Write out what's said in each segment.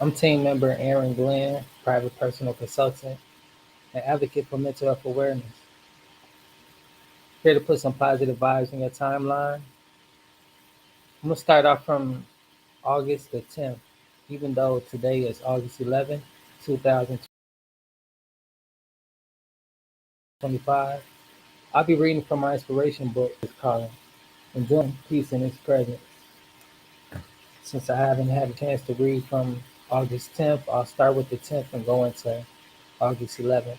I'm team member Aaron Glenn, private personal consultant and advocate for mental health awareness. Here to put some positive vibes in your timeline. I'm going to start off from August the 10th, even though today is August 11th, 2025. I'll be reading from my inspiration book. It's called Enjoying Peace in Its Presence. Since I haven't had a chance to read from August 10th, I'll start with the 10th and go into August 11th.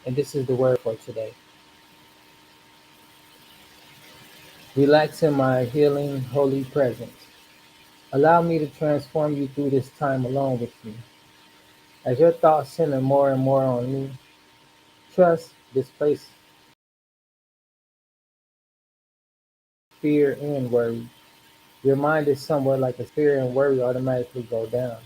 And this is the word for today. Relax in my healing, holy presence. Allow me to transform you through this time alone with me. As your thoughts center more and more on me, trust, displace fear and worry. Your mind is somewhere like a fear and worry automatically go down.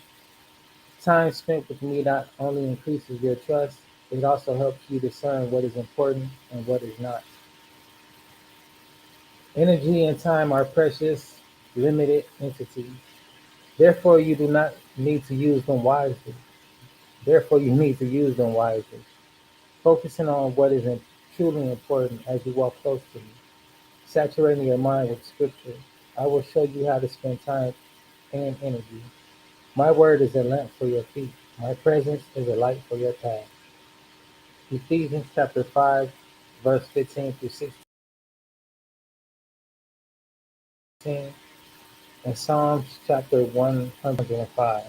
Time spent with me not only increases your trust, it also helps you discern what is important and what is not. Energy and time are precious, limited entities. Therefore, you do not need to use them wisely. Therefore, you need to use them wisely, focusing on what is truly important as you walk close to me. Saturating your mind with scripture, I will show you how to spend time and energy. My word is a lamp for your feet. My presence is a light for your path. Ephesians chapter 5, verse 15 through 16, and Psalms chapter 105.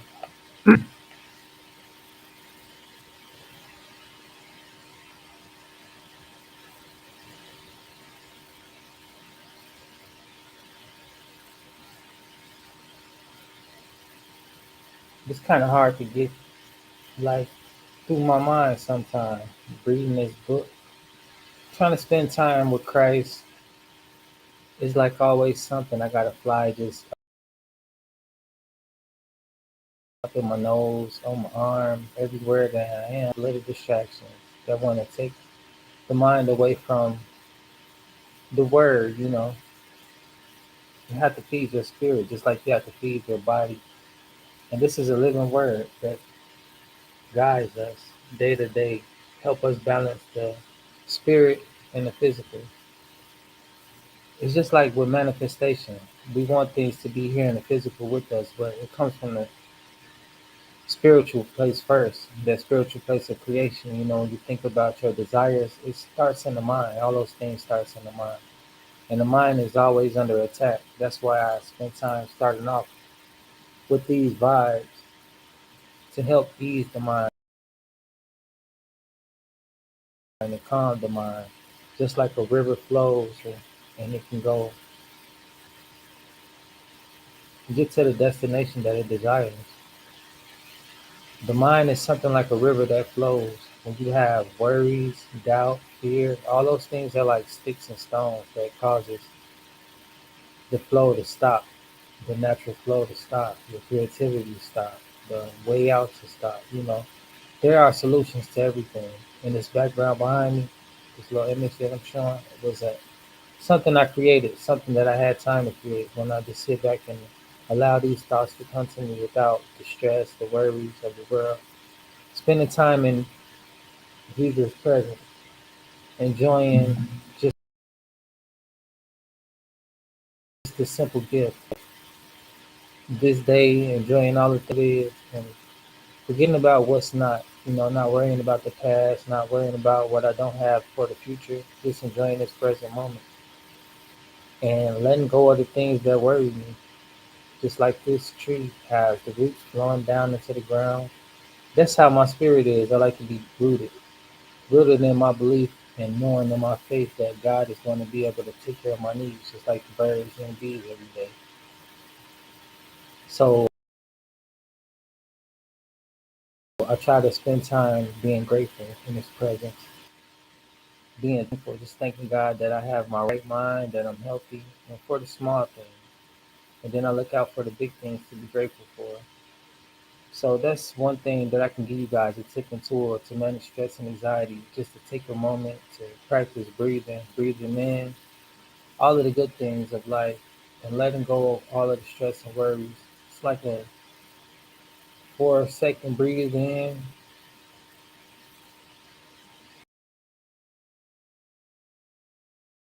It's kind of hard to get like through my mind sometimes. Reading this book, trying to spend time with Christ is like always something I gotta fly just up in my nose, on my arm, everywhere that I am. Little distractions that want to take the mind away from the word. You have to feed your spirit just like you have to feed your body. And this is a living word that guides us day to day, help us balance the spirit and the physical. It's just like with manifestation. We want things to be here in the physical with us, but it comes from the spiritual place first, that spiritual place of creation. When you think about your desires, it starts in the mind. All those things starts in the mind. And the mind is always under attack. That's why I spend time starting off with these vibes to help ease the mind and calm the mind. Just like a river flows and it can go get to the destination that it desires. The mind is something like a river that flows. When you have worries, doubt, fear, all those things are like sticks and stones that causes the flow to stop, the natural flow to stop, your creativity to stop, the way out to stop. There are solutions to everything. In this background behind me, this little image that I'm showing, it was something I created, something that I had time to create when I just sit back and allow these thoughts to come to me without the stress, the worries of the world. Spending time in Jesus' presence, enjoying just the simple gift. This day, enjoying all the things and forgetting about what's not. Not worrying about the past, not worrying about what I don't have for the future. Just enjoying this present moment and letting go of the things that worry me. Just like this tree has the roots flowing down into the ground. That's how my spirit is. I like to be rooted in my belief and knowing in my faith that God is going to be able to take care of my needs, just like the birds and bees every day. So I try to spend time being grateful in His presence, being thankful, just thanking God that I have my right mind, that I'm healthy, and for the small things. And then I look out for the big things to be grateful for. So that's one thing that I can give you guys a tip and tool to manage stress and anxiety. Just to take a moment to practice breathing in all of the good things of life, and letting go of all of the stress and worries. It's like a for a second, breathe in,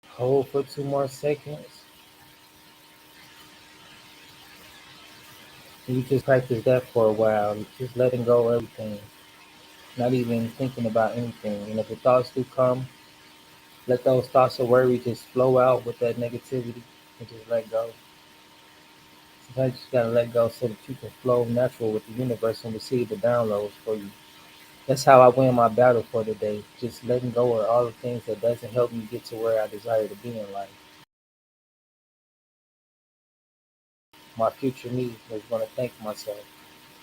hold for 2 more seconds, and you just practice that for a while, just letting go of everything, not even thinking about anything. And if the thoughts do come, let those thoughts of worry just flow out with that negativity and just let go. Sometimes you just gotta let go so that you can flow natural with the universe and receive the downloads for you. That's how I win my battle for the day. Just letting go of all the things that doesn't help me get to where I desire to be in life. My future me is gonna thank myself.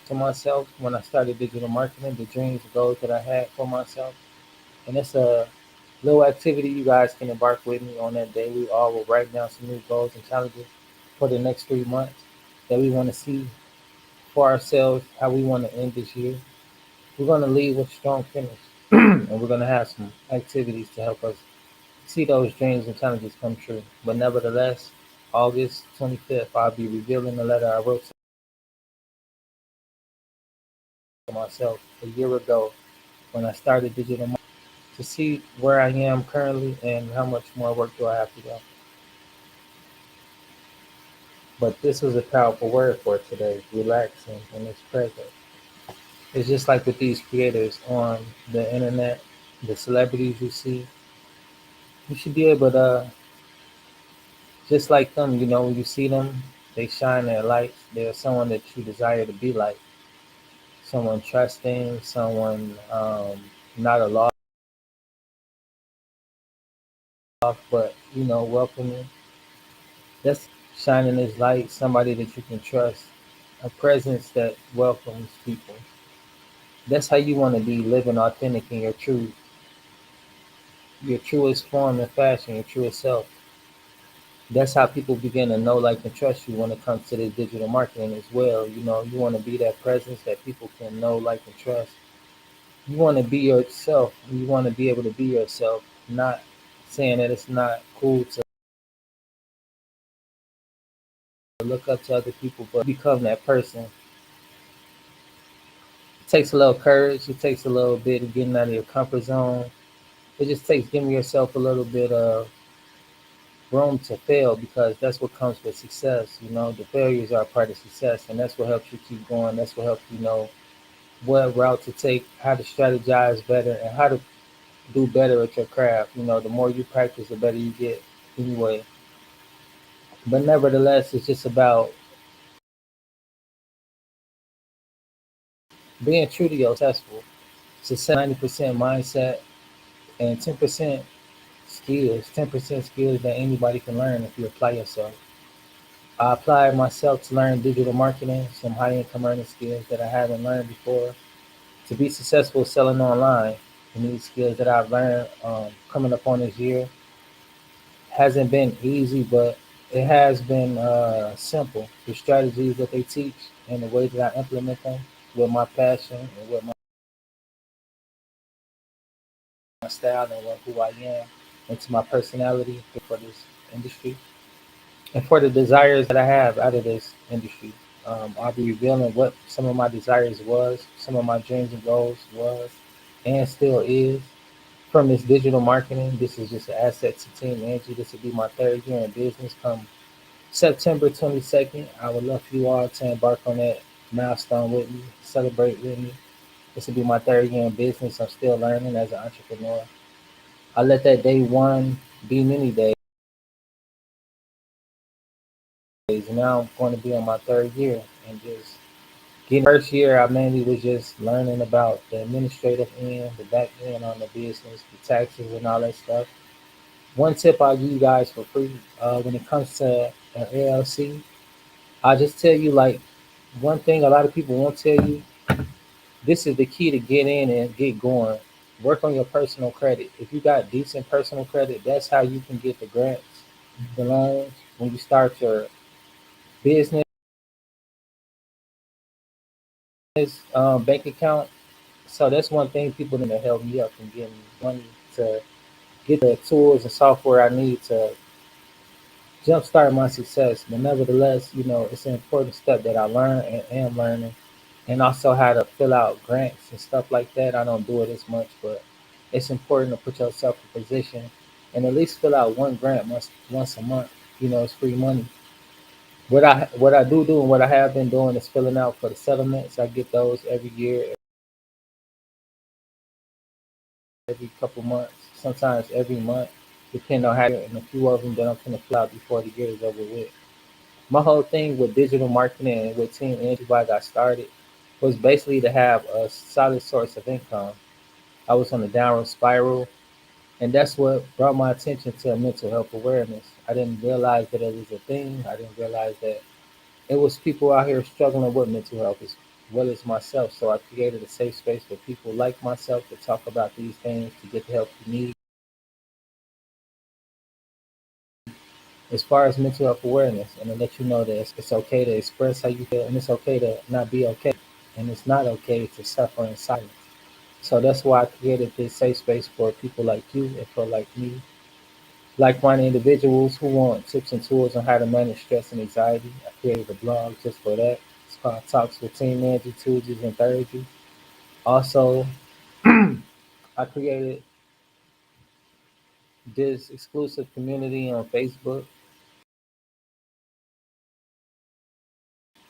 To myself, when I started digital marketing, the dreams, the goals that I had for myself. And it's a little activity you guys can embark with me on that day. We all will write down some new goals and challenges for the next 3 months that we want to see for ourselves, how we want to end this year. We're going to leave with a strong finish, and we're going to have some activities to help us see those dreams and challenges come true. But nevertheless, August 25th, I'll be revealing the letter I wrote to myself a year ago when I started digital marketing to see where I am currently and how much more work do I have to go. But this was a powerful word for today, relaxing in its present. It's just like with these creators on the internet, the celebrities you see, you should be able to, just like them, when you see them, they shine their lights. They're someone that you desire to be like, someone trusting, someone not a loss, but, welcoming. That's shining his light, somebody that you can trust, a presence that welcomes people. That's how you want to be living authentic in your truest form and fashion, your truest self. That's how people begin to know, like, and trust you when it comes to the digital marketing as well. You want to be that presence that people can know, like, and trust. You want to be yourself. You want to be able to be yourself, not saying that it's not cool to look up to other people, but become that person. It takes a little courage. It takes a little bit of getting out of your comfort zone. It just takes giving yourself a little bit of room to fail because that's what comes with success. The failures are a part of success, and that's what helps you keep going. That's what helps you know what route to take, how to strategize better, and how to do better at your craft. The more you practice, the better you get anyway. But nevertheless, it's just about being true to yourself. Success 90% mindset and 10% skills. 10% skills that anybody can learn if you apply yourself. I applied myself to learn digital marketing, some high income earning skills that I haven't learned before. To be successful selling online, and these skills that I've learned coming up on this year hasn't been easy, but it has been simple. The strategies that they teach and the way that I implement them with my passion and with my style and with who I am and to my personality for this industry and for the desires that I have out of this industry. I'll be revealing what some of my desires was, some of my dreams and goals was, and still is from this digital marketing. This is just an asset to Team Angie. This will be my third year in business. Come September 22nd, I would love for you all to embark on that milestone with me, celebrate with me. This will be my third year in business. I'm still learning as an entrepreneur. I let that day one be many days. Now I'm going to be on my third year and just getting first year. I mainly was just learning about the administrative end, the back end on the business, the taxes and all that stuff. One tip I'll give you guys for free when it comes to an LLC, I'll just tell you like one thing a lot of people won't tell you. This is the key to get in and get going. Work on your personal credit. If you got decent personal credit, that's how you can get the grants, the loans when you start your business bank account. So that's one thing people need to help me up in getting money to get the tools and software I need to jumpstart my success. But nevertheless, it's an important step that I learned and am learning. and also how to fill out grants and stuff like that. I don't do it as much, but it's important to put yourself in position and at least fill out one grant once a month. You know, it's free money. What I do and what I have been doing is filling out for the settlements. I get those every year, every couple months, sometimes every month, depending on how. And a few of them that I'm gonna fill out before the year is over with. My whole thing with digital marketing and with Team Angie, why I got started, was basically to have a solid source of income. I was on a downward spiral, and that's what brought my attention to mental health awareness. I didn't realize that it was a thing. I didn't realize that it was people out here struggling with mental health as well as myself. So I created a safe space for people like myself to talk about these things, to get the help you need. As far as mental health awareness, and to let you know that it's okay to express how you feel, and it's okay to not be okay, and it's not okay to suffer in silence. So that's why I created this safe space for people like you and for like me, like-minded individuals who want tips and tools on how to manage stress and anxiety. I created a blog just for that. It's called Talks with Team Angie Tuesdays and Thursdays. Also, I created this exclusive community on Facebook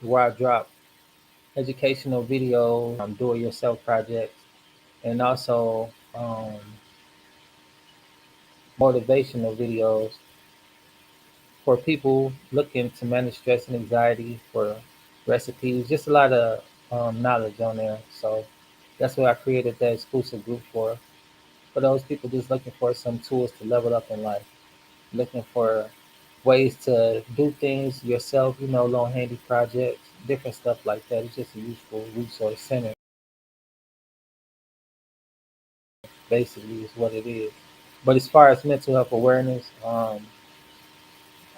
where I drop educational videos, do-it-yourself projects, and also motivational videos for people looking to manage stress and anxiety, for recipes, just a lot of knowledge on there. So that's what I created that exclusive group for those people just looking for some tools to level up in life, looking for ways to do things yourself, you know, low handy projects, different stuff like that. It's just a useful resource center, basically, is what it is. But as far as mental health awareness,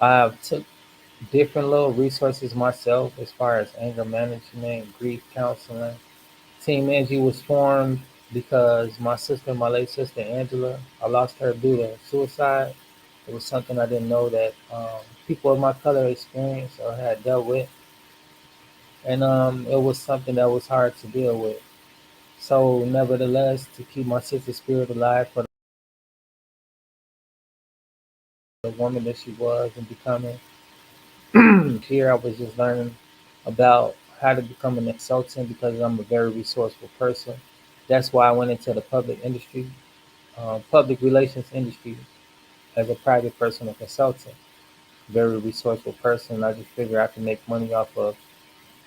I've took different little resources myself as far as anger management, grief counseling. Team Angie was formed because my late sister Angela, I lost her due to suicide. It was something I didn't know that people of my color experienced or had dealt with, and it was something that was hard to deal with. So, nevertheless, to keep my sister's spirit alive for the woman that she was and becoming, here I was just learning about how to become an consultant because I'm a very resourceful person. That's why I went into the public relations industry as a private personal consultant. Very resourceful person. I just figure I can make money off of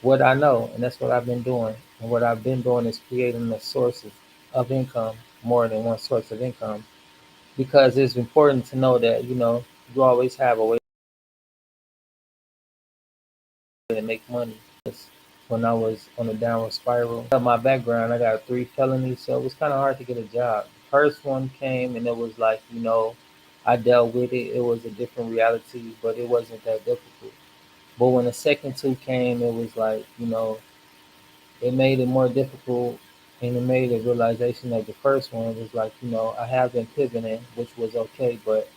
what I know, and that's what I've been doing. And what I've been doing is creating the sources of income, more than one source of income, because it's important to know that you always have a way to make money. When I was on a downward spiral, my background, I got three felonies, so it was kind of hard to get a job. First one came, and it was like I dealt with it. It was a different reality, but it wasn't that difficult. But when the second two came, it was like it made it more difficult, and it made a realization of the first one. It was like I have been pivoting, which was okay, but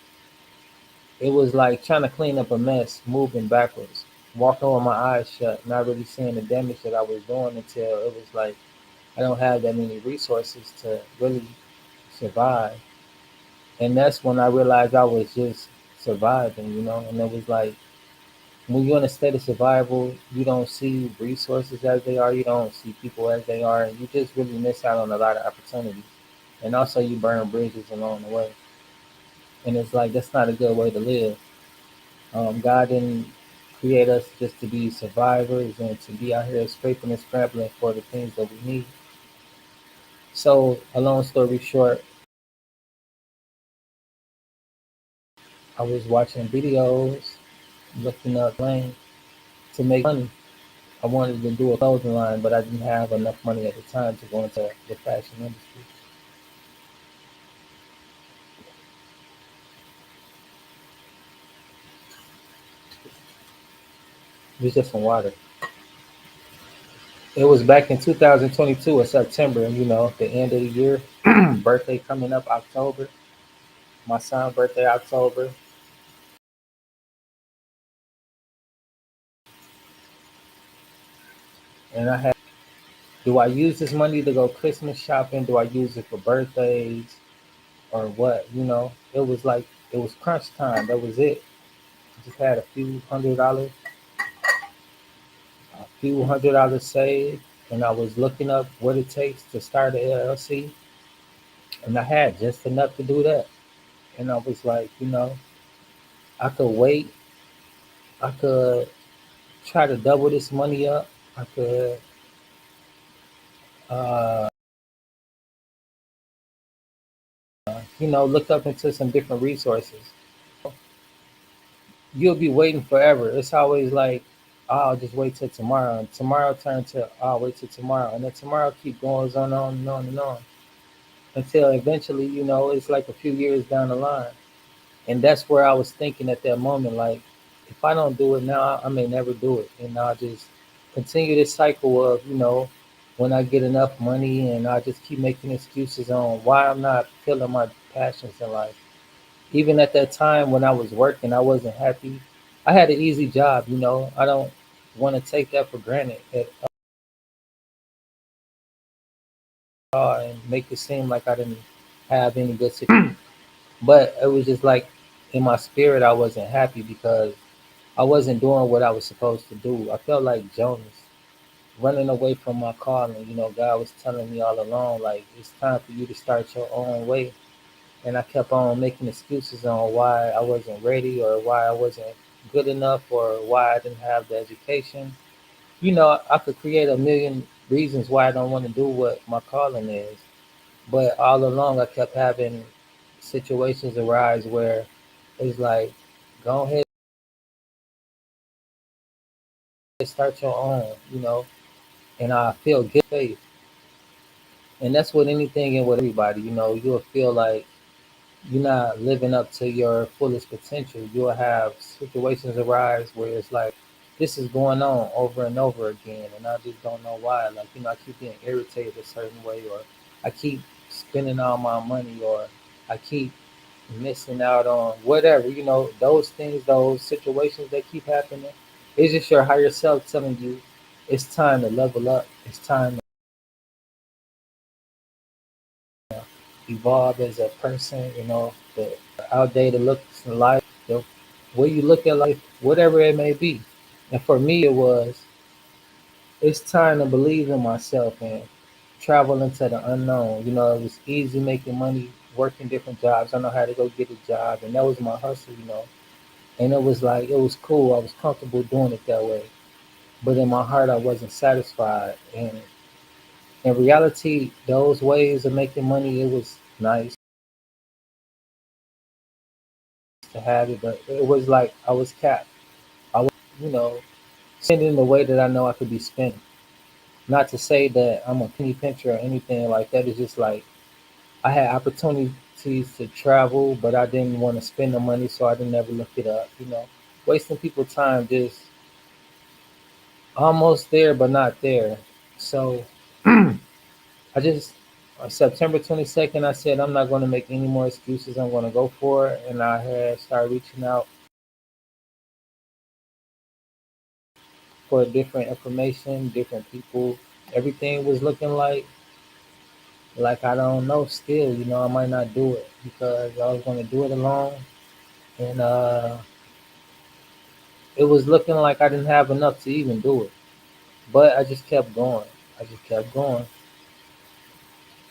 it was like trying to clean up a mess, moving backwards, walking with my eyes shut, not really seeing the damage that I was doing until it was like I don't have that many resources to really survive. And that's when I realized I was just surviving, and it was like when you're in a state of survival, you don't see resources as they are, you don't see people as they are, and you just really miss out on a lot of opportunities. And also, you burn bridges along the way. And it's like that's not a good way to live. God didn't create us just to be survivors and to be out here scraping and scrambling for the things that we need. So, a long story short, I was watching videos, looking up lane to make money. I wanted to do a clothing line, but I didn't have enough money at the time to go into the fashion industry. It was just some water. It was back in 2022 in September, the end of the year. Birthday coming up October. My son's birthday October. And I had Do I use this money to go Christmas shopping? Do I use it for birthdays or what? It was like it was crunch time. That was it. Just had a few hundred dollars saved, and I was looking up what it takes to start a LLC, and I had just enough to do that. And I was like, I could wait. I could try to double this money up. I could, uh, look up into some different resources. You'll be waiting forever. It's always like, oh, I'll just wait till tomorrow, and tomorrow turn to, oh, I'll wait till tomorrow, and then tomorrow keep going on and on and on until eventually, it's like a few years down the line. And that's where I was thinking at that moment, like, if I don't do it now, I may never do it, and I'll just continue this cycle of, when I get enough money, and I just keep making excuses on why I'm not feeling my passions in life. Even at that time when I was working, I wasn't happy. I had an easy job, I don't want to take that for granted at all and make it seem like I didn't have any good situation. But it was just like in my spirit, I wasn't happy because I wasn't doing what I was supposed to do. I felt like Jonas running away from my calling. God was telling me all along, like, it's time for you to start your own way. And I kept on making excuses on why I wasn't ready or why I wasn't good enough or why I didn't have the education. I could create a million reasons why I don't want to do what my calling is. But all along, I kept having situations arise where it's like, go ahead, start your own, and I feel good faith. And that's with anything and with everybody, you'll feel like you're not living up to your fullest potential. You'll have situations arise where it's like this is going on over and over again, and I just don't know why. Like, I keep getting irritated a certain way, or I keep spending all my money, or I keep missing out on whatever, those things, those situations that keep happening. It's just your higher self telling you it's time to level up. It's time to evolve as a person, the outdated looks in life, the way you look at life, whatever it may be. And for me, it was, it's time to believe in myself and travel into the unknown. It was easy making money, working different jobs. I know how to go get a job, and that was my hustle. And it was like, it was cool. I was comfortable doing it that way. But in my heart, I wasn't satisfied. And in reality, those ways of making money, it was nice to have it, but it was like I was capped. I was, you know, spending the way that I know I could be spent. Not to say that I'm a penny pincher or anything like that. It's just like I had opportunities to travel, but I didn't want to spend the money, so I didn't ever look it up. Wasting people's time, just almost there but not there. So I just on September 22nd, I said I'm not going to make any more excuses. I'm going to go for it, and I had started reaching out for different information, different people. Everything was looking like I don't know. Still, I might not do it because I was going to do it alone, and it was looking like I didn't have enough to even do it. But I just kept going. I just kept going.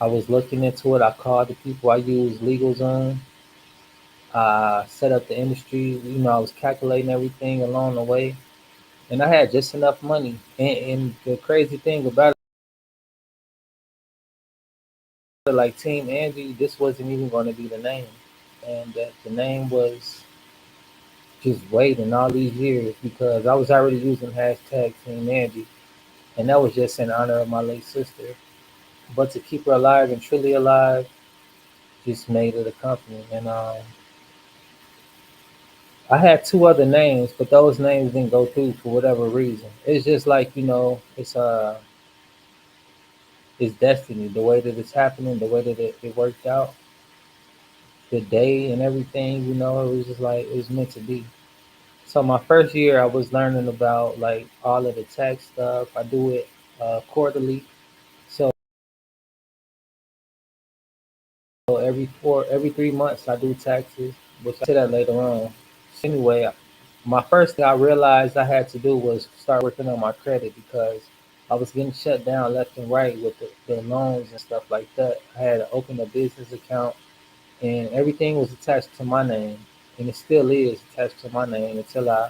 I was looking into it. I called the people. I used LegalZoom. Set up the industry. I was calculating everything along the way, and I had just enough money. And the crazy thing about it, like Team Angie, this wasn't even going to be the name, and that the name was just waiting all these years because I was already using hashtag Team Angie, and that was just in honor of my late sister. But to keep her alive and truly alive, just made it a company. And I had two other names, but those names didn't go through for whatever reason. It's just like it's destiny. The way that it's happening, the way that it worked out, the day and everything. It was just like it was meant to be. So my first year, I was learning about like all of the tax stuff. I do it quarterly. So every 3 months I do taxes, which I say that later on. So anyway, my first thing I realized I had to do was start working on my credit because I was getting shut down left and right with the loans and stuff like that. I had to open a business account and everything was attached to my name, and it still is attached to my name until I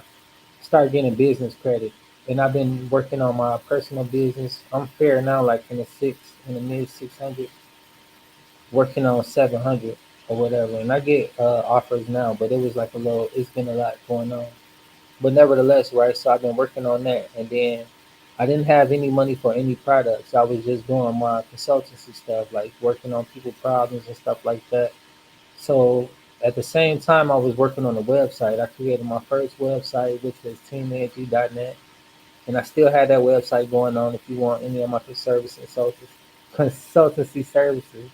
start getting business credit. And I've been working on my personal business. I'm fair now, like in the mid 600, working on 700 or whatever. And I get offers now, but it was like a little. It's been a lot going on, but nevertheless, right? So I've been working on that, and then I didn't have any money for any products. I was just doing my consultancy stuff, like working on people problems and stuff like that. So at the same time, I was working on the website. I created my first website, which was teamangie.net, and I still had that website going on. If you want any of my consultancy services,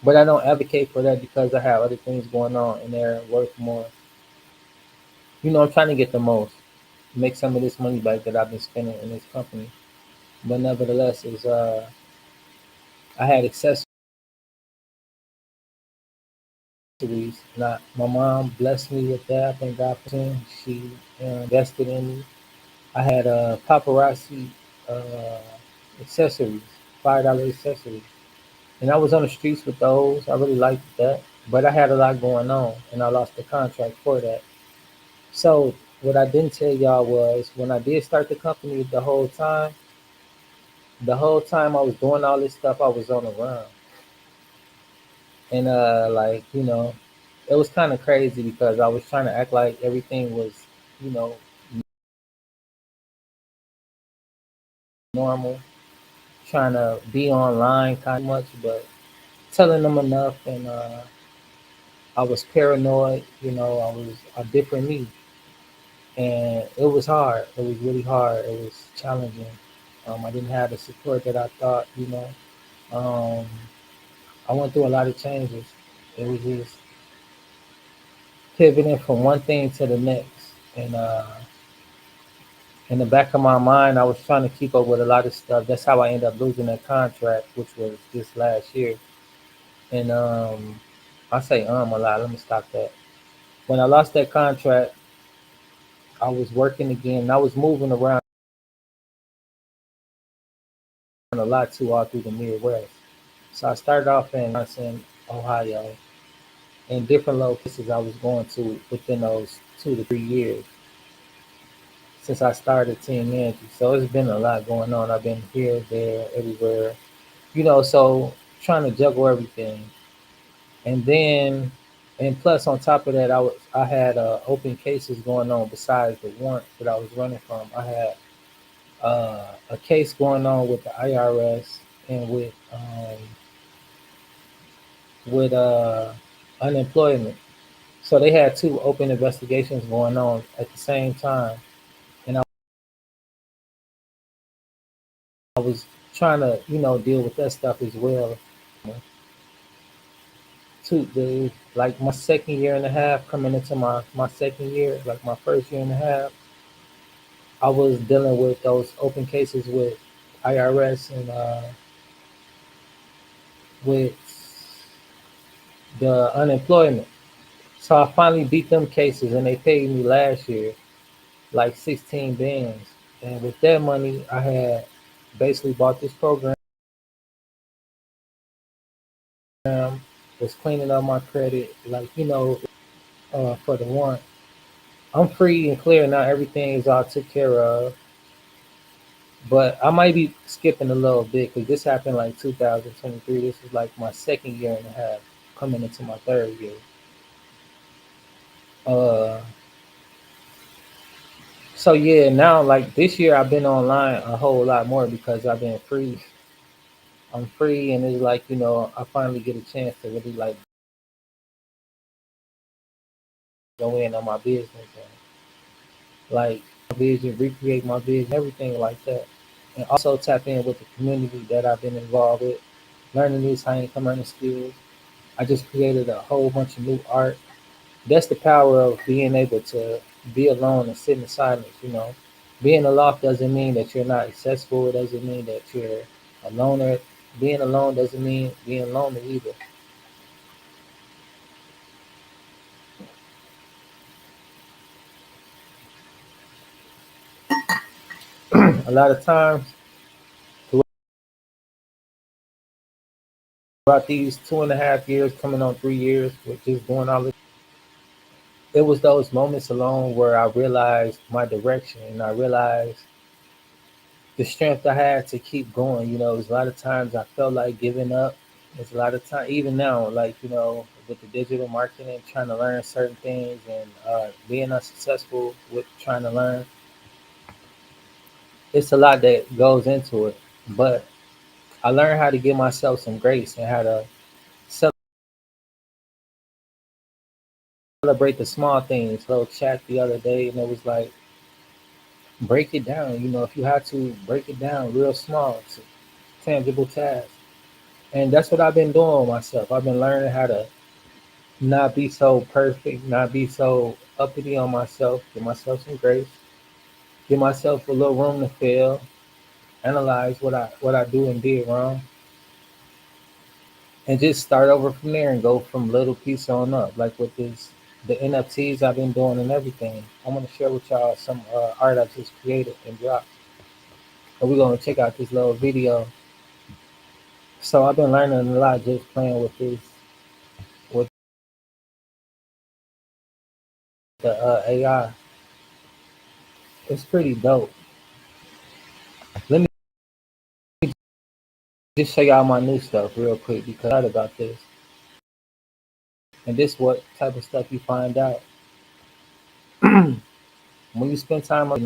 but I don't advocate for that because I have other things going on and they're worth more. I'm trying to get the most, make some of this money back that I've been spending in this company. But nevertheless, is I had accessories. Not my mom blessed me with that. I thank God for him. She invested in me. I had paparazzi uh, accessories, $5 accessories, and I was on the streets with those. I really liked that, but I had a lot going on, and I lost the contract for that. So what I didn't tell y'all was when I did start the company, the whole time I was doing all this stuff, I was on the run, and like it was kind of crazy because I was trying to act like everything was you know normal, trying to be online kind of much, but telling them enough, and I was paranoid. I was a different me, and it was hard. It was really hard. It was challenging. I didn't have the support that I thought. Um, I went through a lot of changes. It was just pivoting from one thing to the next, and in the back of my mind, I was trying to keep up with a lot of stuff. That's how I ended up losing that contract, which was this last year. And I say a lot. Let me stop that. When I lost that contract, I was working again. And I was moving around a lot too, all through the Midwest. So I started off in Wisconsin, Ohio, and different locations I was going to within those 2 to 3 years since I started Team Angie. So it's been a lot going on. I've been here, there, everywhere. So trying to juggle everything. And then and plus on top of that I had open cases going on besides the warrant that I was running from. I had a case going on with the IRS and with unemployment. So they had two open investigations going on at the same time. And I was trying to, deal with that stuff as well. Like my second year and a half, coming into my second year, like my first year and a half, I was dealing with those open cases with IRS and with the unemployment. So I finally beat them cases and they paid me last year like 16 bands. And with that money, I had basically bought this program, was cleaning up my credit, like, for the one. I'm free and clear now. Everything is all took care of. But I might be skipping a little bit because this happened like 2023. This is like my second year and a half, coming into my third year. Uh, so yeah, now like this year I've been online a whole lot more because I've been free. I'm free, and it's like I finally get a chance to really like go in on my business and like my vision, recreate my vision, everything like that, and also tap in with the community that I've been involved with, learning these high income earning skills. I just created a whole bunch of new art. That's the power of being able to be alone and sit in silence. Being alone doesn't mean that you're not accessible. It doesn't mean that you're a loner. Being alone doesn't mean being lonely either. A lot of times throughout these 2.5 years, coming on 3 years, with just doing all this, it was those moments alone where I realized my direction and I realized the strength I had to keep going. There's a lot of times I felt like giving up. There's a lot of time, even now, like, with the digital marketing, trying to learn certain things and being unsuccessful with trying to learn. It's a lot that goes into it. But I learned how to give myself some grace and how to celebrate the small things. Little chat the other day, and it was like, break it down. If you have to, break it down real small, to tangible tasks. And that's what I've been doing with myself. I've been learning how to not be so perfect, not be so uppity on myself, give myself some grace, give myself a little room to fail, analyze what I do and did wrong, and just start over from there and go from little piece on up. Like with the NFTs I've been doing and everything. I'm gonna share with y'all some art I just created and dropped. And we're gonna check out this little video. So I've been learning a lot just playing with the AI. It's pretty dope. Let me just show y'all my new stuff real quick because I heard about this. And this what type of stuff you find out when you spend time. I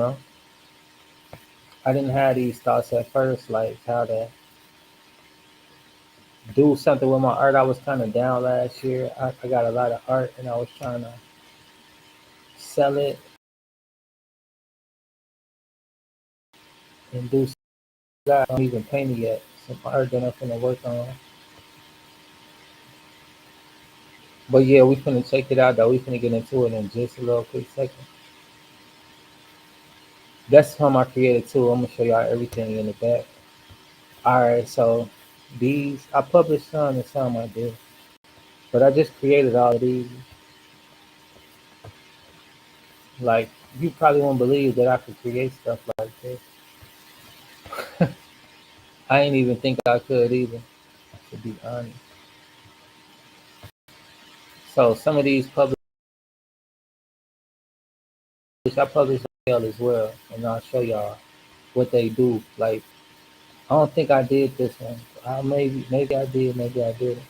didn't have these thoughts at first, like how to do something with my art. I was kind of down last year. I got a lot of art and I was trying to sell it and do that. I don't even paint it yet. Some art that I'm finna work on. But yeah, we finna check it out though. We finna get into it in just a little quick second. That's how I created too. I'm gonna show y'all everything in the back. Alright, so these I published some and some I did. But I just created all of these. Like, you probably won't believe that I could create stuff like this. I ain't even think I could either, to be honest. So some of these I publish as well, and I'll show y'all what they do. Like, I don't think I did this one. Maybe I did, maybe I didn't.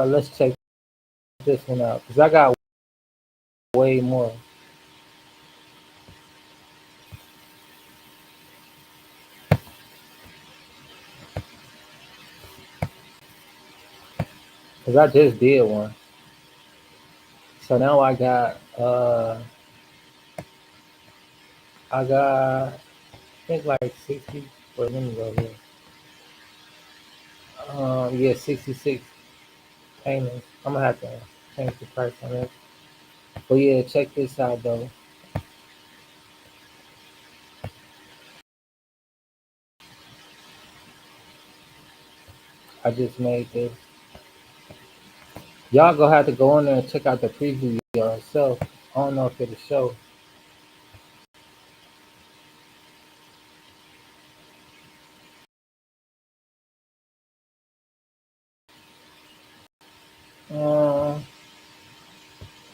Let's check this one out because I got way more. Because I just did one. So now I think like 60. Wait, let me go here. Yeah, 66 payments. I'm gonna have to change the price on it. But yeah, check this out though. I just made this. Y'all gonna have to go in there and check out the preview yourself. I don't know if it'll show. Uh,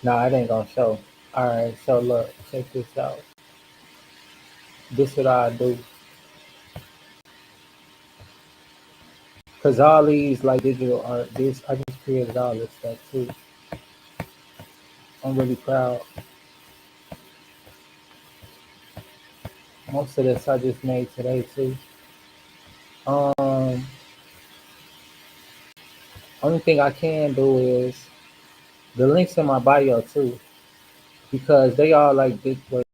no, it ain't gonna show. All right, so look, check this out. This what I do. Cause all these like digital art, this I just created all this stuff too. I'm really proud. Most of this I just made today too. Um, Only thing I can do is the links in my bio too, because they all like big. Wait,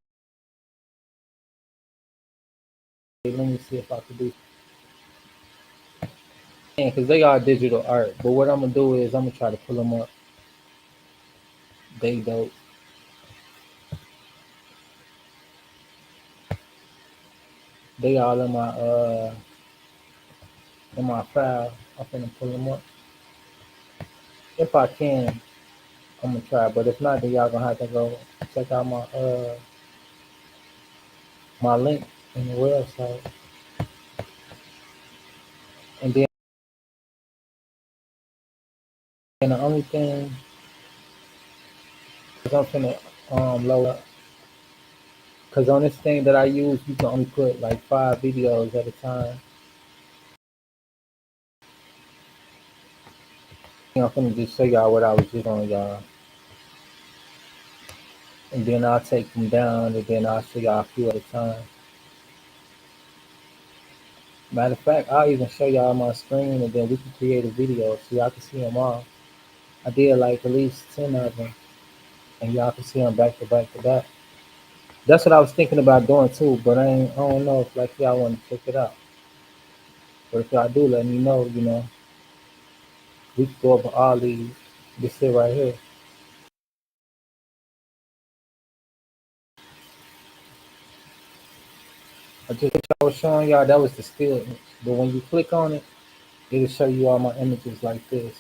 let me see if I can do. Because they are digital art. But what I'm gonna do is I'm gonna try to pull them up. They dope. They all in my file. I'm gonna pull them up if I can. I'm gonna try. But if not, then y'all gonna have to go check out my link in the website. And then the only thing is I'm finna load up. Cause on this thing that I use, you can only put like 5 videos at a time. I'm finna just show y'all what I was just on y'all. And then I'll take them down and then I'll show y'all a few at a time. Matter of fact, I'll even show y'all my screen and then we can create a video so y'all can see them all. I did like at least 10 of them and y'all can see them back to back to back. That's what I was thinking about doing too, but I don't know if like y'all want to check it out. But if y'all do, let me know, we can go over all these. This shit right here. I just I was showing y'all that was the still image. But when you click on it, it'll show you all my images like this.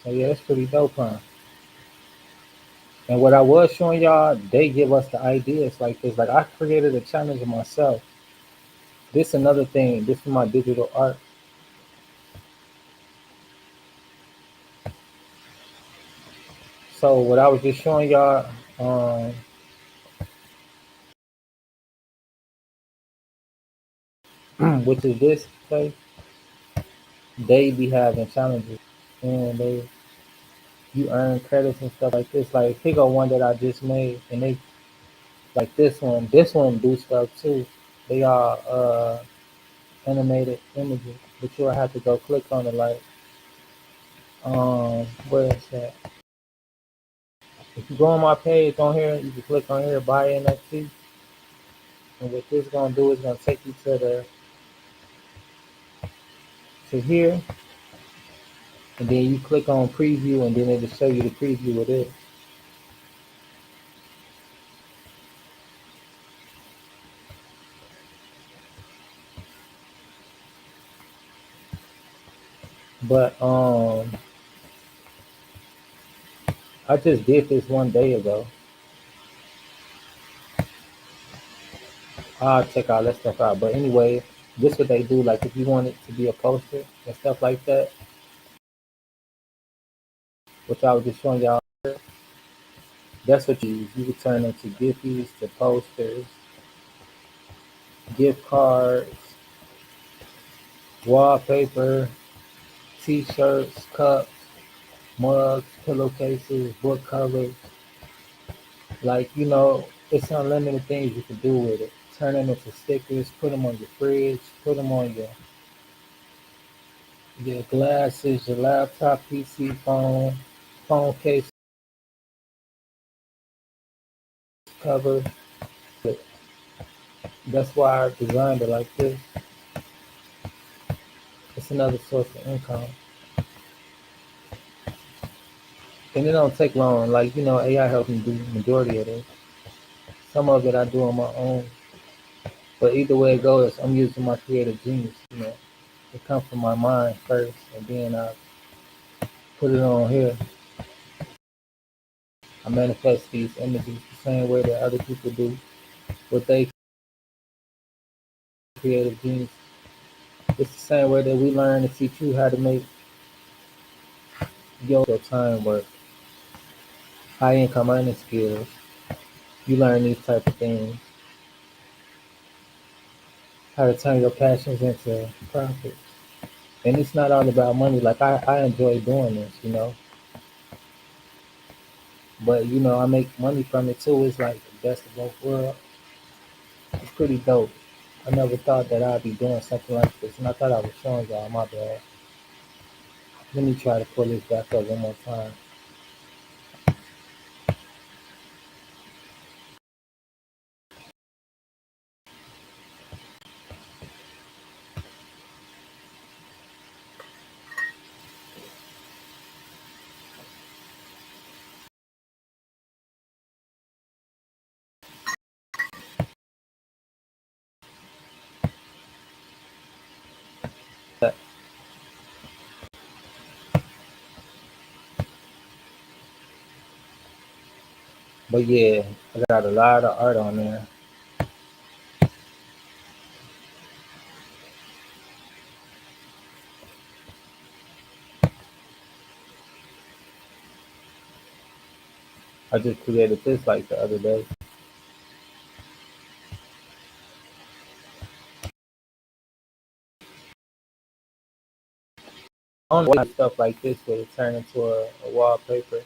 So yeah, it's pretty dope, huh? And what I was showing y'all, they give us the ideas like this. Like I created a challenge myself. This another thing. This is my digital art. So what I was just showing y'all, which is this place, they be having challenges and they you earn credits and stuff like this. Like here go one that I just made and they like this one. This one do stuff too. They are animated images, but you'll have to go click on it like where is that? If you go on my page on here, you can click on here, buy NFT. And what this gonna do is gonna take you to here, and then you click on preview, and then it'll show you the preview of it. But I just did this one day ago. I'll check all that stuff out. But anyway, this what they do. Like if you want it to be a poster and stuff like that, which I was just showing y'all, that's what you can turn into gifties, to posters, gift cards, wallpaper, T-shirts, cups, mugs, pillowcases, book covers. Like it's unlimited things you can do with it. Turn them into stickers, put them on your fridge, put them on your glasses, your laptop, PC, phone case cover. That's why I designed it like this. It's another source of income, and it don't take long. Like AI helps me do the majority of it. Some of it I do on my own, but either way it goes, I'm using my creative genius. It comes from my mind first, and then I put it on here. I manifest these images the same way that other people do with their creative genius. It's the same way that we learn to teach you how to make your time work. High income earning skills. You learn these type of things. How to turn your passions into profits. And it's not all about money. Like I enjoy doing this. But I make money from it too. It's like the best of both worlds. It's pretty dope. I never thought that I'd be doing something like this, and I thought I was showing y'all. My bad. Let me try to pull this back up one more time. But yeah, I got a lot of art on there. I just created this like the other day. I don't know why stuff like this would turn into a wallpaper.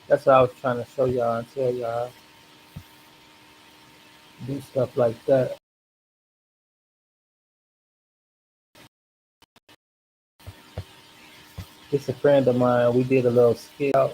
That's what I was trying to show y'all and tell y'all. Do stuff like that. It's a friend of mine. We did a little skit out.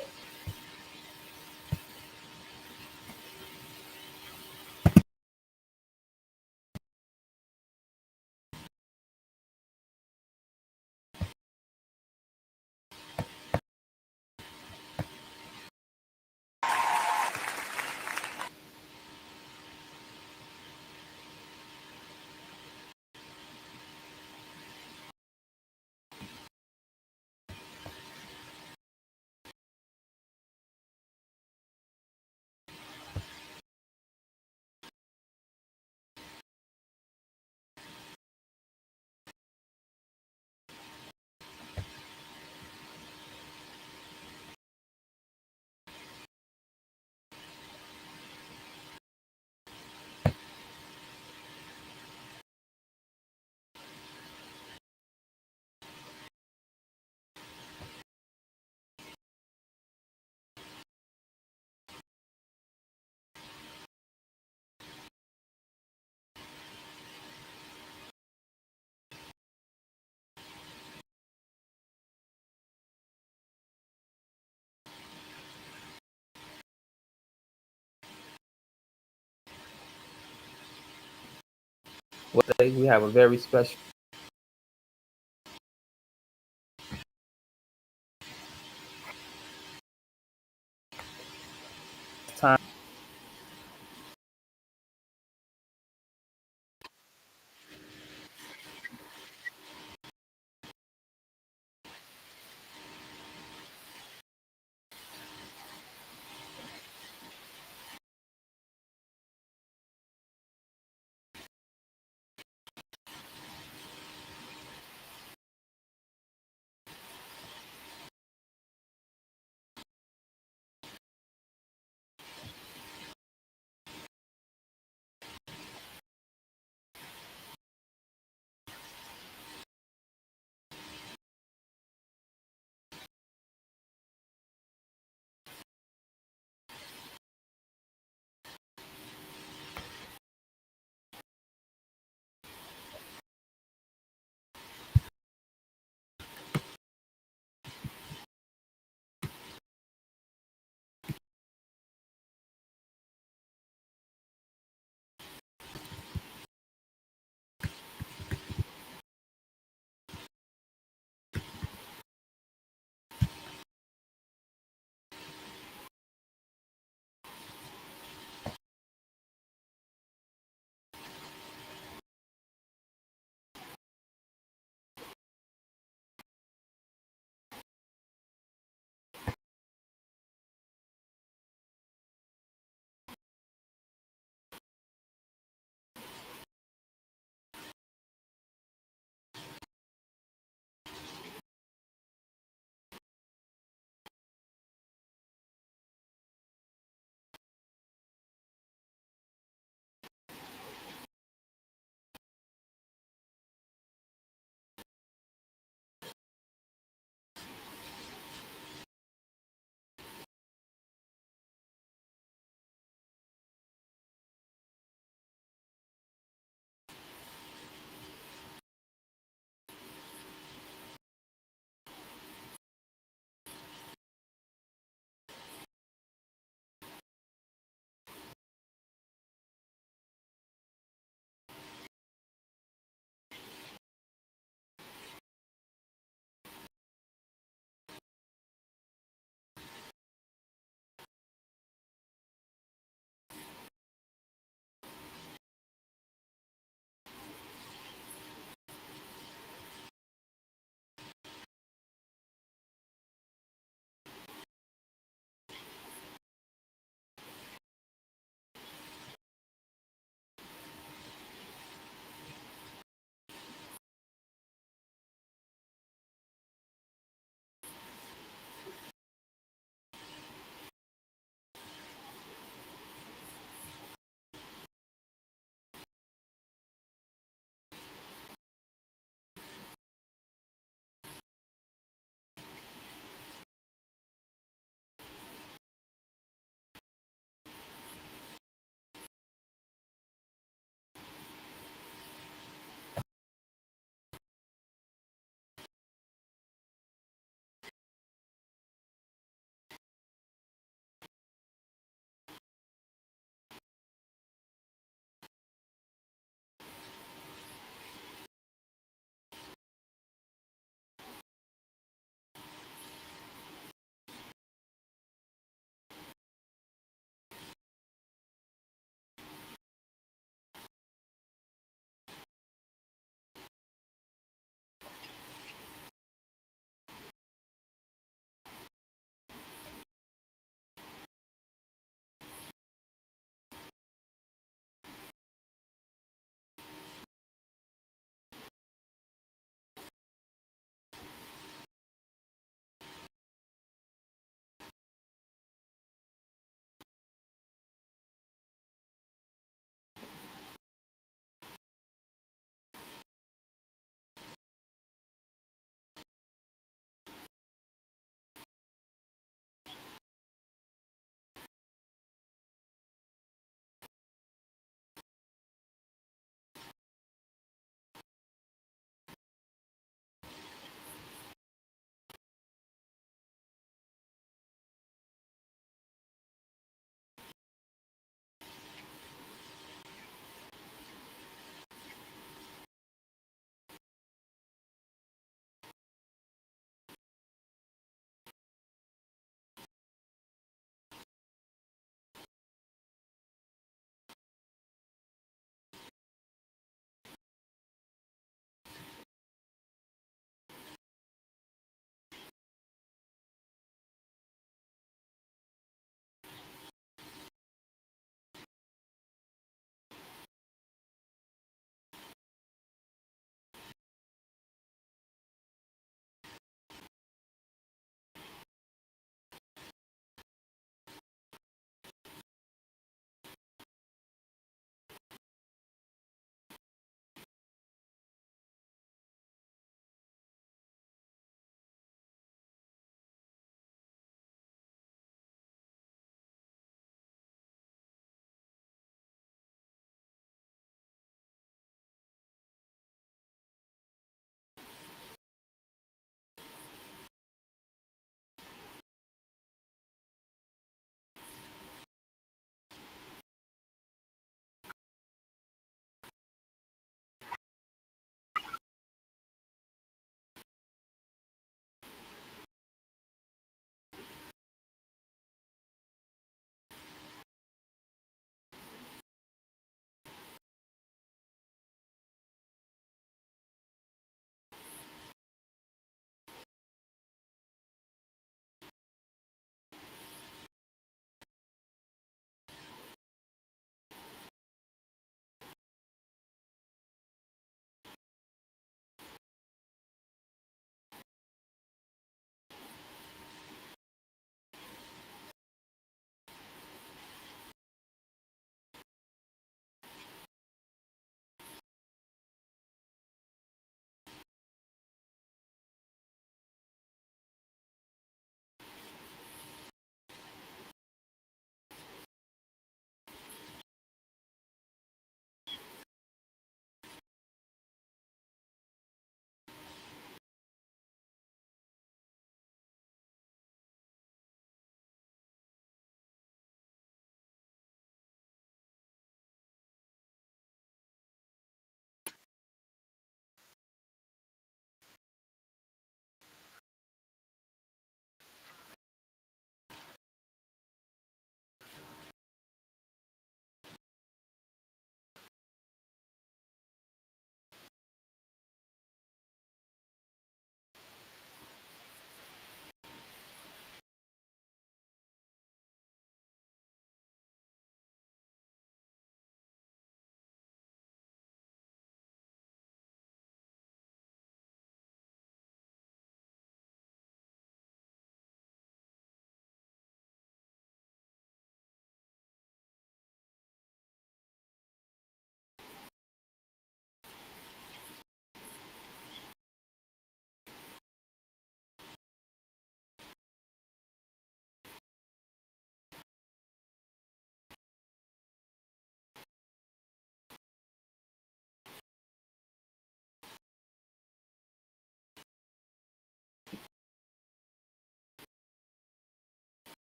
We have a very special time.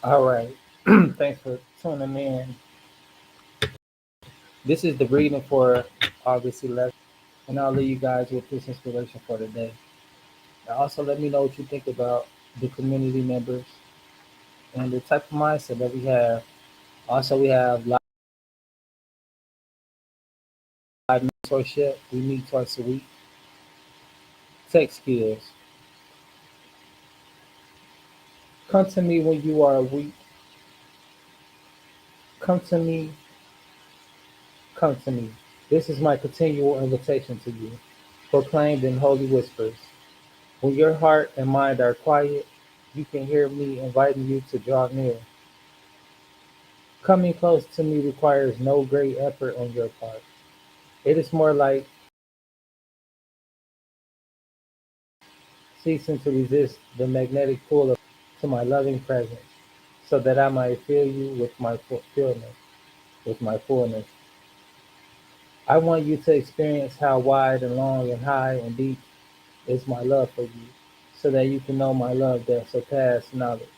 All right. Thanks for tuning in. This is the reading for August 11th, and I'll leave you guys with this inspiration for the day. And also, let me know what you think about the community members and the type of mindset that we have. Also, we have live mentorship. We meet twice a week. Tech skills. Come to me when you are weak. Come to me. Come to me. This is my continual invitation to you, proclaimed in holy whispers. When your heart and mind are quiet, you can hear me inviting you to draw near. Coming close to me requires no great effort on your part. It is more like ceasing to resist the magnetic pull of to my loving presence, so that I might fill you with my fulfillment, with my fullness. I want you to experience how wide and long and high and deep is my love for you, so that you can know my love that surpasses knowledge.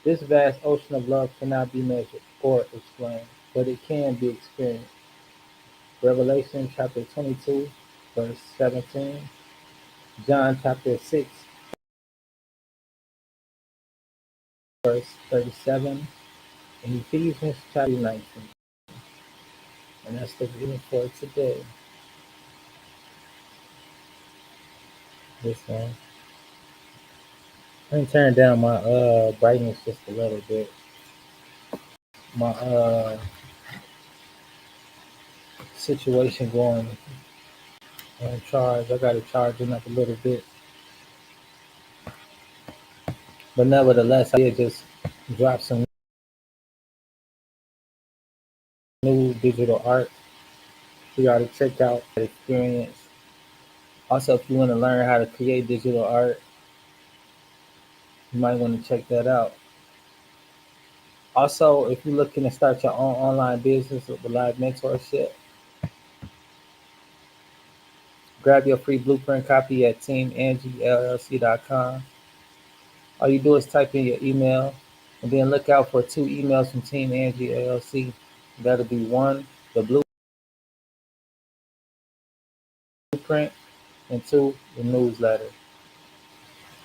This vast ocean of love cannot be measured or explained, but it can be experienced. Revelation chapter 22, verse 17, John chapter 6, verse 37, and Ephesians chapter 19. And that's the reading for today. This one. Let me turn down my brightness just a little bit. My situation going on charge. I got it charging up a little bit. But nevertheless, I did just drop some new digital art for y'all to check out that experience. Also, if you want to learn how to create digital art, you might want to check that out. Also, if you're looking to start your own online business with the live mentorship, grab your free blueprint copy at teamangieLLC.com. All you do is type in your email and then look out for 2 emails from Team Angie LLC. That'll be one, the blueprint, and two, the newsletter.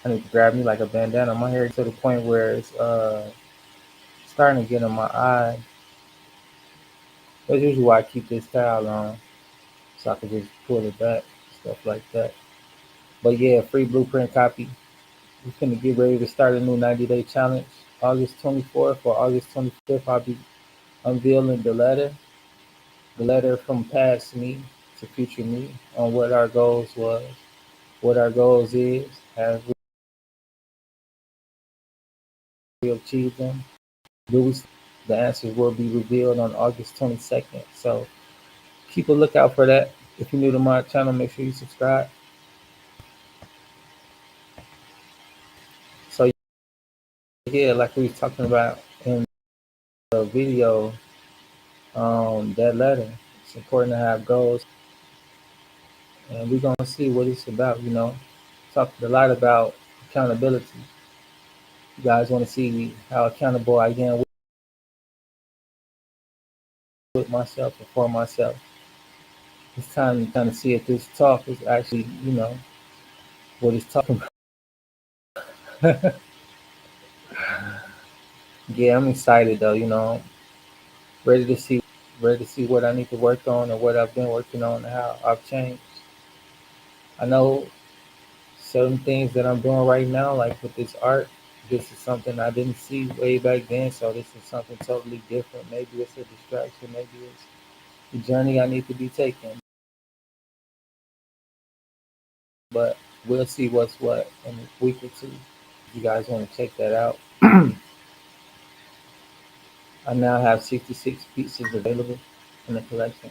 I need to grab me like a bandana. My hair to the point where it's starting to get in my eye. That's usually why I keep this towel on, so I can just pull it back, stuff like that. But yeah, free blueprint copy. We're gonna get ready to start a new 90-day challenge. August 24th or August 25th, I'll be unveiling the letter from past me to future me on what our goals was, what our goals is, have we achieved them? Do we? The answers will be revealed on August 22nd. So keep a lookout for that. If you're new to my channel, make sure you subscribe. So yeah, like we was talking about in the video, that letter, it's important to have goals, and we're gonna see what it's about. Talked a lot about accountability. You guys want to see how accountable I am with myself and for myself. It's time to kind of see if this talk is actually, what it's talking about. Yeah, I'm excited though. Ready to see, ready to see what I need to work on and what I've been working on and how I've changed. I know certain things that I'm doing right now, like with this art. This is something I didn't see way back then, so this is something totally different. Maybe it's a distraction. Maybe it's the journey I need to be taking. But we'll see what's what in a week or two. If you guys want to check that out, I now have 66 pieces available in the collection.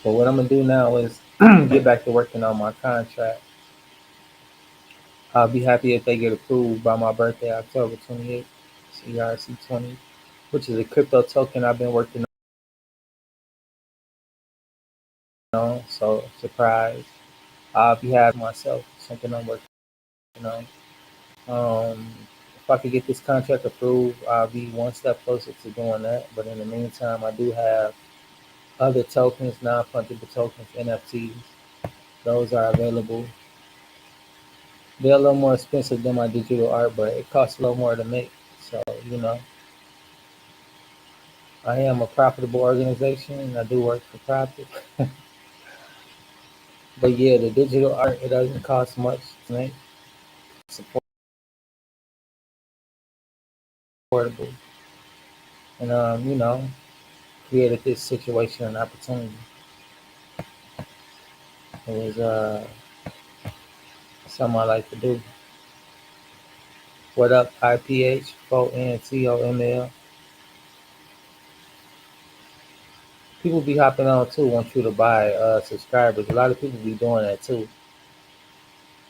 But what I'm gonna do now is get back to working on my contract. I'll be happy if they get approved by my birthday, October 28th, CRC20, which is a crypto token I've been working on. So surprise. I'll be having myself something I'm working on. If I could get this contract approved, I'll be one step closer to doing that. But in the meantime, I do have other tokens, non-fungible tokens, NFTs. Those are available. They're a little more expensive than my digital art, but it costs a little more to make. So, I am a profitable organization and I do work for profit. But yeah, the digital art, it doesn't cost much to make. It's affordable. And, created this situation and opportunity. It was something I like to do. What up, IPH, 4NTOML? People be hopping on too, want you to buy subscribers. A lot of people be doing that too.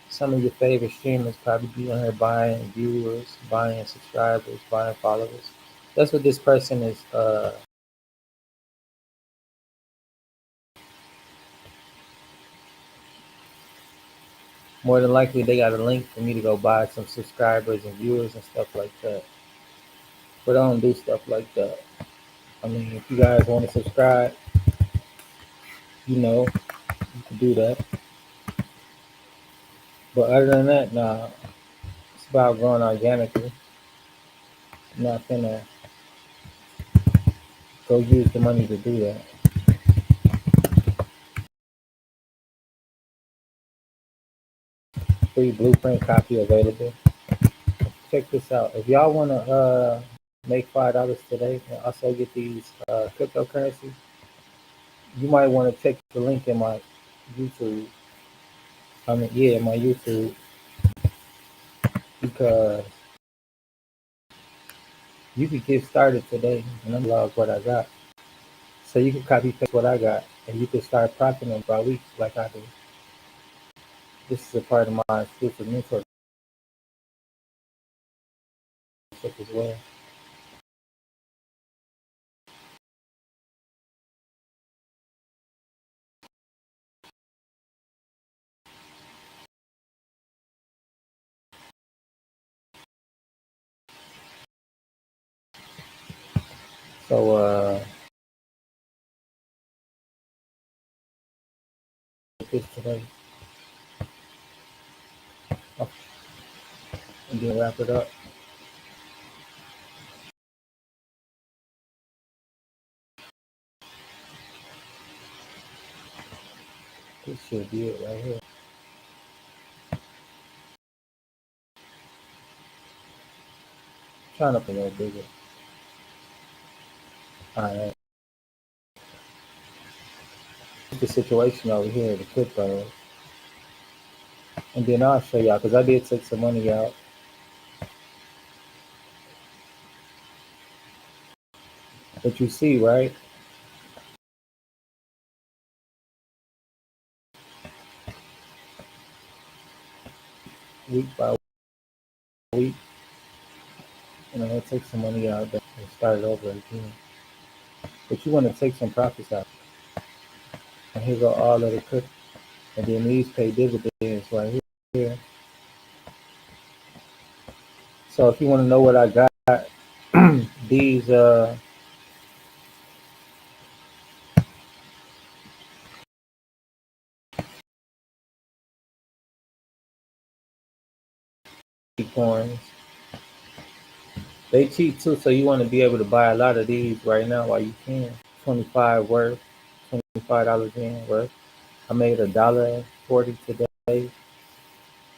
Some of your favorite streamers probably be on here buying viewers, buying subscribers, buying followers. That's what this person is. More than likely, they got a link for me to go buy some subscribers and viewers and stuff like that. But I don't do stuff like that. I mean, if you guys want to subscribe, you can do that. But other than that, nah, it's about growing organically. I'm not gonna go use the money to do that. Free blueprint copy available. Check this out. If y'all wanna make $5 today and also get these cryptocurrencies, you might want to check the link in my YouTube. My YouTube, because you could get started today and unlock what I got. So you can copy paste what I got and you can start profiting by weeks like I do. This is a part of my exclusive mentorship as well. So this today. And then wrap it up. This should be it right here. Trying up a little bigger. Alright. The situation over here, the crypto. And then I'll show y'all because I did take some money out. But you see, right? Week by week. I take some money out and start it over again. But you want to take some profits out. And here go all of the crypto. And then these pay dividends right here. So if you want to know what I got, these coins, they cheap too. So you want to be able to buy a lot of these right now while you can. 25 worth, $25 in worth. I made $1.40 today.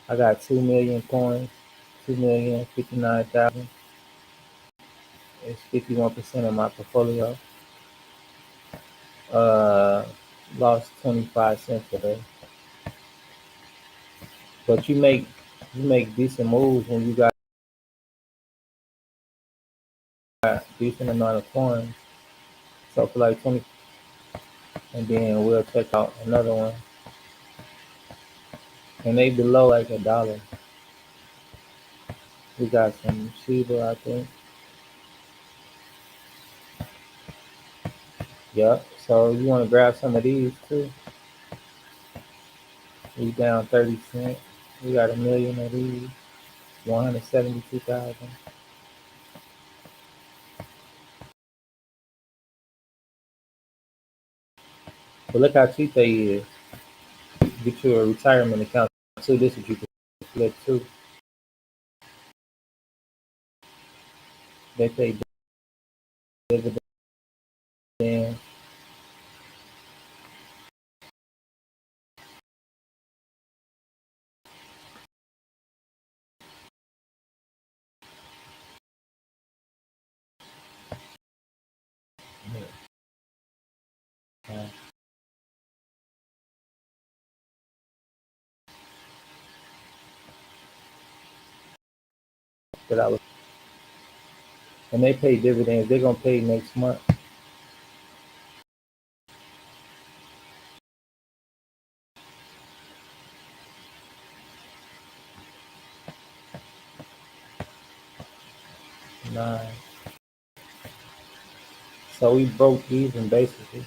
I got 2 million coins, 2,059,000. It's 51% of my portfolio. Uh, Lost 25 cents today. But you make decent moves when you got a decent amount of coins. So for like 20, and then we'll check out another one. And they below like $1. We got some Shiba, I think. Yep. So you want to grab some of these too. We down 30 cents. We got a million of these. 172,000. But look how cheap they is. Get you a retirement account too. This is you can flip too. They pay dividends. Uh, that I was, and they pay dividends. They're gonna pay next month. Nine. So we broke even basically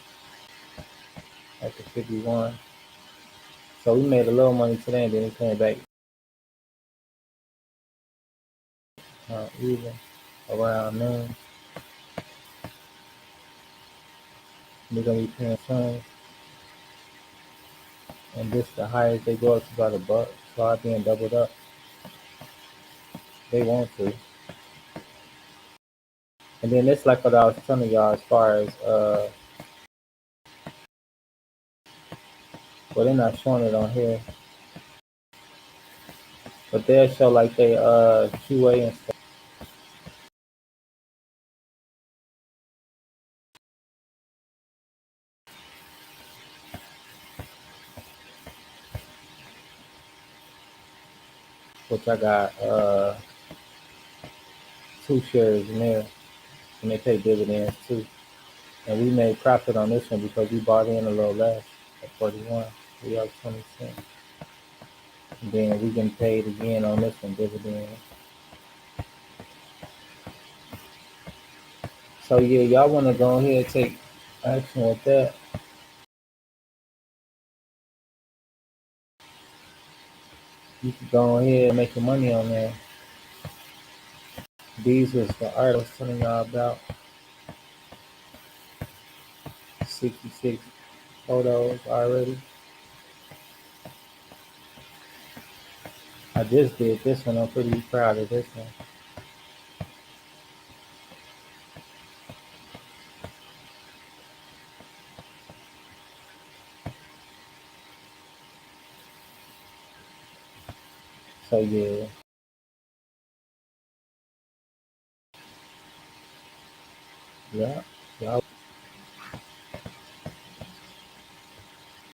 at the 51. So we made a little money today, and then it came back even around noon. We're gonna be paying some, and this the highest they go up to about $1. So I being doubled up. They want to, and then it's like what I was telling y'all as far as well they're not showing it on here, but they'll show like they QA and stuff. Which I got two shares in there, and they pay dividends too. And we made profit on this one because we bought in a little less at 41. We have 20 cents. And then we getting paid again on this one, dividends. So yeah, y'all want to go ahead and take action with that. You can go ahead and make your money on there. These was the art I was telling y'all about. 66 photos already. I just did this one. I'm pretty proud of this one. So yeah, yeah, y'all